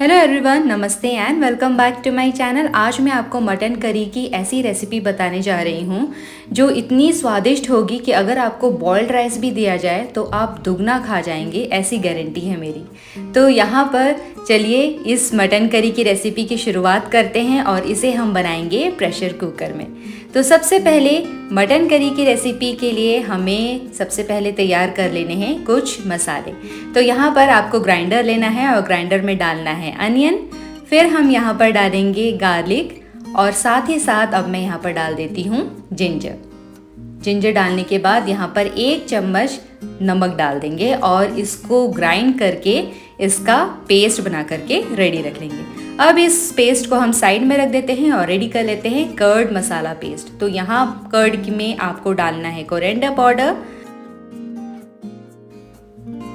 Hello everyone, नमस्ते and welcome back to my channel. आज मैं आपको मटन करी की ऐसी रेसिपी बताने जा रही हूँ जो इतनी स्वादिष्ट होगी कि अगर आपको बॉइल्ड राइस भी दिया जाए तो आप दुगना खा जाएंगे, ऐसी गारंटी है मेरी। तो यहाँ पर चलिए इस मटन करी की रेसिपी की शुरुआत करते हैं और इसे हम बनाएंगे प्रेशर कुकर में। तो सबसे पहले मटन करी की रेसिपी के लिए हमें सबसे पहले तैयार कर लेने हैं कुछ मसाले। तो यहाँ पर आपको ग्राइंडर लेना है और ग्राइंडर में डालना है अनियन, फिर हम यहाँ पर डालेंगे गार्लिक और साथ ही साथ अब मैं यहाँ पर डाल देती हूँ जिंजर डालने के बाद यहाँ पर 1 चम्मच नमक डाल देंगे और इसको ग्राइंड करके इसका पेस्ट बना करके रेडी रख लेंगे। अब इस पेस्ट को हम साइड में रख देते हैं और रेडी कर लेते हैं कर्ड मसाला पेस्ट। तो यहाँ कर्ड में आपको डालना है कोरिएंडर पाउडर,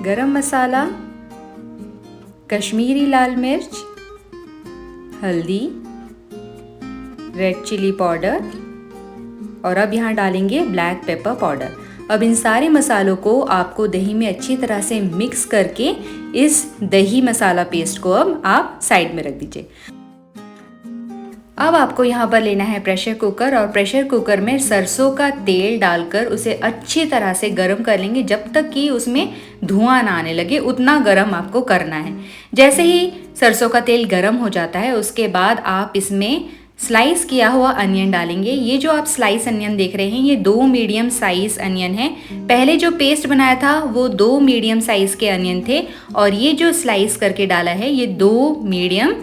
गरम मसाला, कश्मीरी लाल मिर्च, हल्दी, रेड चिली पाउडर और अब यहाँ डालेंगे ब्लैक पेपर पाउडर। अब इन सारे मसालों को आपको दही में अच्छी तरह से मिक्स करके इस दही मसाला पेस्ट को अब आप साइड में रख दीजिए। अब आपको यहाँ पर लेना है प्रेशर कुकर और प्रेशर कुकर में सरसों का तेल डालकर उसे अच्छी तरह से गर्म कर लेंगे जब तक कि उसमें धुआं ना आने लगे, उतना गर्म आपको करना है। जैसे ही सरसों का तेल गर्म हो जाता है उसके बाद आप इसमें स्लाइस किया हुआ अनियन डालेंगे। ये जो आप स्लाइस अनियन देख रहे हैं ये 2 मीडियम साइज अनियन है। पहले जो पेस्ट बनाया था वो 2 मीडियम साइज के अनियन थे और ये जो स्लाइस करके डाला है ये 2 मीडियम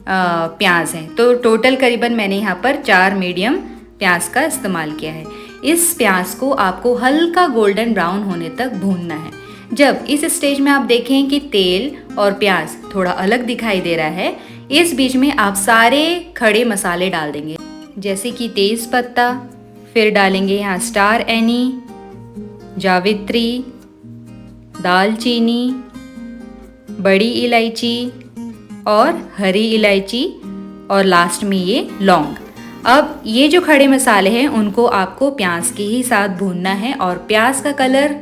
प्याज है। तो टोटल करीबन मैंने यहाँ पर 4 मीडियम प्याज का इस्तेमाल किया है। इस प्याज को आपको हल्का गोल्डन ब्राउन होने तक भूनना है। जब इस स्टेज में आप देखें कि तेल और प्याज थोड़ा अलग दिखाई दे रहा है, इस बीच में आप सारे खड़े मसाले डाल देंगे, जैसे कि तेज पत्ता, फिर डालेंगे यहाँ स्टार एनी, जावित्री, दालचीनी, बड़ी इलायची और हरी इलायची और लास्ट में ये लौंग। अब ये जो खड़े मसाले हैं उनको आपको प्याज के ही साथ भूनना है और प्याज का कलर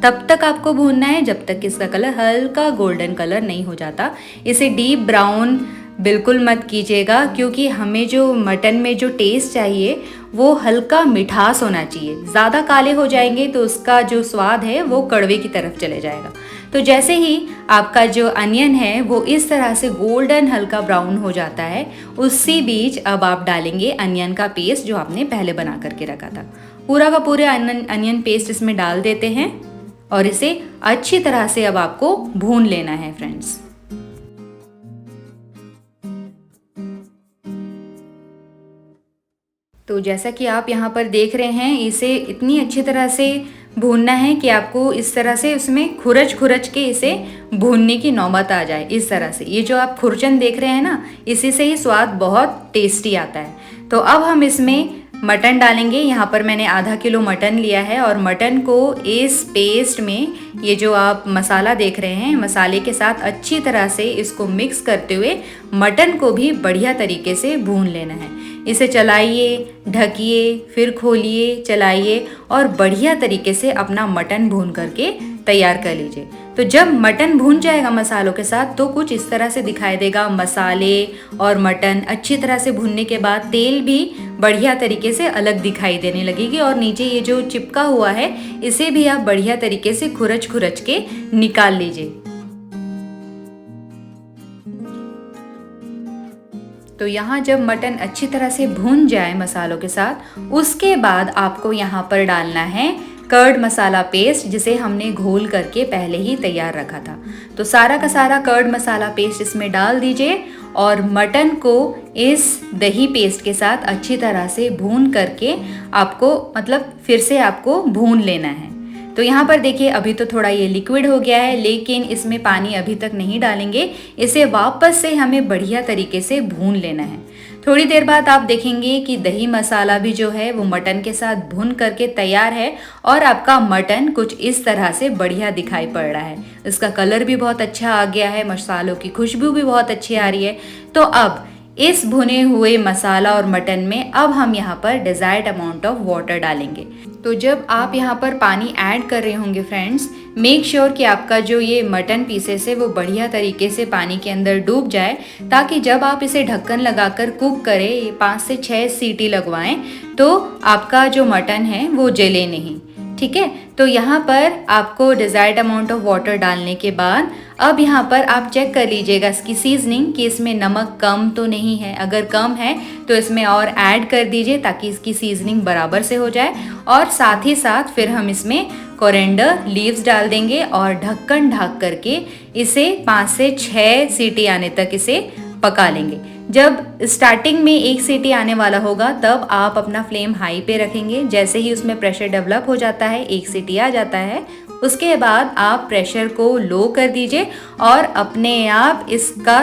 तब तक आपको भूनना है जब तक इसका कलर हल्का गोल्डन कलर नहीं हो जाता। इसे डीप ब्राउन बिल्कुल मत कीजिएगा क्योंकि हमें जो मटन में जो टेस्ट चाहिए वो हल्का मिठास होना चाहिए। ज़्यादा काले हो जाएंगे तो उसका जो स्वाद है वो कड़वे की तरफ चले जाएगा। तो जैसे ही आपका जो अनियन है वो इस तरह से गोल्डन हल्का ब्राउन हो जाता है, उसी बीच अब आप डालेंगे अनियन का पेस्ट जो आपने पहले बना करके रखा था। पूरा का पूरा अनियन पेस्ट इसमें डाल देते हैं और इसे अच्छी तरह से अब आपको भून लेना है फ्रेंड्स। तो जैसा कि आप यहाँ पर देख रहे हैं इसे इतनी अच्छी तरह से भूनना है कि आपको इस तरह से उसमें खुरच के इसे भूनने की नौबत आ जाए। इस तरह से ये जो आप खुरचन देख रहे हैं ना, इसी से ही स्वाद बहुत टेस्टी आता है। तो अब हम इसमें मटन डालेंगे। यहाँ पर मैंने आधा किलो मटन लिया है और मटन को इस पेस्ट में ये जो आप मसाला देख रहे हैं मसाले के साथ अच्छी तरह से इसको मिक्स करते हुए मटन को भी बढ़िया तरीके से भून लेना है। इसे चलाइए, ढकिए, फिर खोलिए, चलाइए और बढ़िया तरीके से अपना मटन भून करके तैयार कर लीजिए। तो जब मटन भून जाएगा मसालों के साथ तो कुछ इस तरह से दिखाई देगा। मसाले और मटन अच्छी तरह से भूनने के बाद तेल भी बढ़िया तरीके से अलग दिखाई देने लगेगी और नीचे ये जो चिपका हुआ है इसे भी आप बढ़िया तरीके से खुरच के निकाल लीजिए। तो यहाँ जब मटन अच्छी तरह से भून जाए मसालों के साथ, उसके बाद आपको यहाँ पर डालना है कर्ड मसाला पेस्ट जिसे हमने घोल करके पहले ही तैयार रखा था। तो सारा का सारा कर्ड मसाला पेस्ट इसमें डाल दीजिए और मटन को इस दही पेस्ट के साथ अच्छी तरह से भून करके आपको फिर से आपको भून लेना है। तो यहाँ पर देखिए अभी तो थोड़ा ये लिक्विड हो गया है, लेकिन इसमें पानी अभी तक नहीं डालेंगे। इसे वापस से हमें बढ़िया तरीके से भून लेना है। थोड़ी देर बाद आप देखेंगे कि दही मसाला भी जो है वो मटन के साथ भून करके तैयार है और आपका मटन कुछ इस तरह से बढ़िया दिखाई पड़ रहा है। इसका कलर भी बहुत अच्छा आ गया है, मसालों की खुशबू भी बहुत अच्छी आ रही है। तो अब इस भुने हुए मसाला और मटन में अब हम यहाँ पर डिज़ायर्ड अमाउंट ऑफ वाटर डालेंगे। तो जब आप यहाँ पर पानी ऐड कर रहे होंगे फ्रेंड्स, मेक श्योर कि आपका जो ये मटन पीसेस है वो बढ़िया तरीके से पानी के अंदर डूब जाए, ताकि जब आप इसे ढक्कन लगाकर कुक करें, 5 से 6 सीटी लगवाएं, तो आपका जो मटन है वो जले नहीं। ठीक है, तो यहाँ पर आपको डिज़ायर्ड अमाउंट ऑफ वाटर डालने के बाद अब यहाँ पर आप चेक कर लीजिएगा इसकी सीजनिंग कि इसमें नमक कम तो नहीं है। अगर कम है तो इसमें और ऐड कर दीजिए ताकि इसकी सीजनिंग बराबर से हो जाए। और साथ ही साथ फिर हम इसमें कोरिएंडर लीव्स डाल देंगे और ढक्कन ढक करके इसे 5 से 6 सीटी आने तक इसे पका लेंगे। जब स्टार्टिंग में 1 सीटी आने वाला होगा तब आप अपना फ्लेम हाई पे रखेंगे। जैसे ही उसमें प्रेशर डेवलप हो जाता है, 1 सीटी आ जाता है, उसके बाद आप प्रेशर को लो कर दीजिए और अपने आप इसका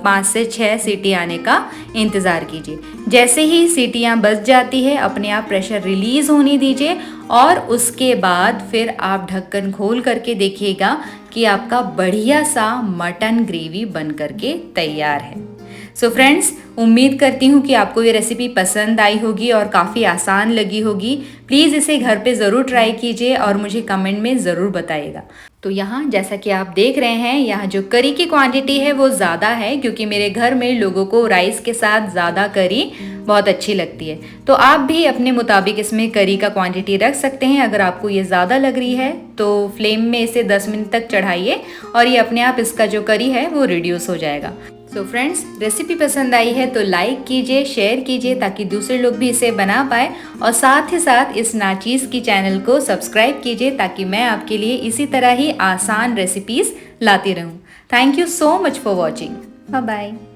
5 से 6 सीटी आने का इंतज़ार कीजिए। जैसे ही सीटियाँ बज जाती है अपने आप प्रेशर रिलीज़ होने दीजिए और उसके बाद फिर आप ढक्कन खोल करके देखिएगा कि आपका बढ़िया सा मटन ग्रेवी बन करके तैयार है। सो फ्रेंड्स, उम्मीद करती हूँ कि आपको ये रेसिपी पसंद आई होगी और काफ़ी आसान लगी होगी। प्लीज़ इसे घर पे ज़रूर ट्राई कीजिए और मुझे कमेंट में ज़रूर बताइएगा। तो यहाँ जैसा कि आप देख रहे हैं, यहाँ जो करी की क्वांटिटी है वो ज़्यादा है, क्योंकि मेरे घर में लोगों को राइस के साथ ज़्यादा करी बहुत अच्छी लगती है। तो आप भी अपने मुताबिक इसमें करी का क्वांटिटी रख सकते हैं। अगर आपको ये ज़्यादा लग रही है तो फ्लेम में इसे 10 मिनट तक चढ़ाइए और ये अपने आप इसका जो करी है वो रिड्यूस हो जाएगा। सो फ्रेंड्स, रेसिपी पसंद आई है तो लाइक कीजिए, शेयर कीजिए ताकि दूसरे लोग भी इसे बना पाए, और साथ ही साथ इस नाचीज़ की चैनल को सब्सक्राइब कीजिए ताकि मैं आपके लिए इसी तरह ही आसान रेसिपीज़ लाती रहूं। Thank you so much for watching. Bye bye.